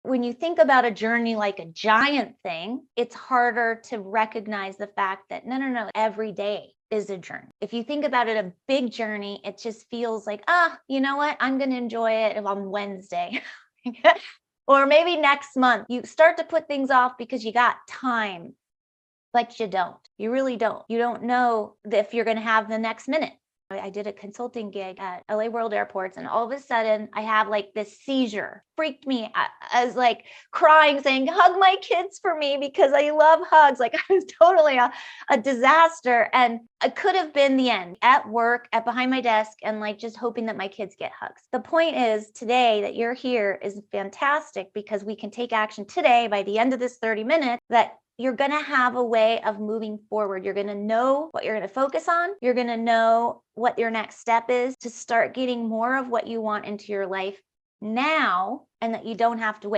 When you think about a journey like a giant thing, it's harder to recognize the fact that no, every day is a journey. If you think about it, a big journey, it just feels like, you know what? I'm going to enjoy it on Wednesday. Or maybe next month. You start to put things off because you got time, but you don't. You really don't. You don't know if you're going to have the next minute. I did a consulting gig at LA World Airports, and all of a sudden I have like this seizure. Freaked me. I was like crying, saying, hug my kids for me because I love hugs. Like I was totally a disaster. And it could have been the end at work, at behind my desk, and like just hoping that my kids get hugs. The point is today that you're here is fantastic because we can take action today by the end of this 30 minutes that you're going to have a way of moving forward. You're going to know what you're going to focus on. You're going to know what your next step is to start getting more of what you want into your life now, and that you don't have to wait.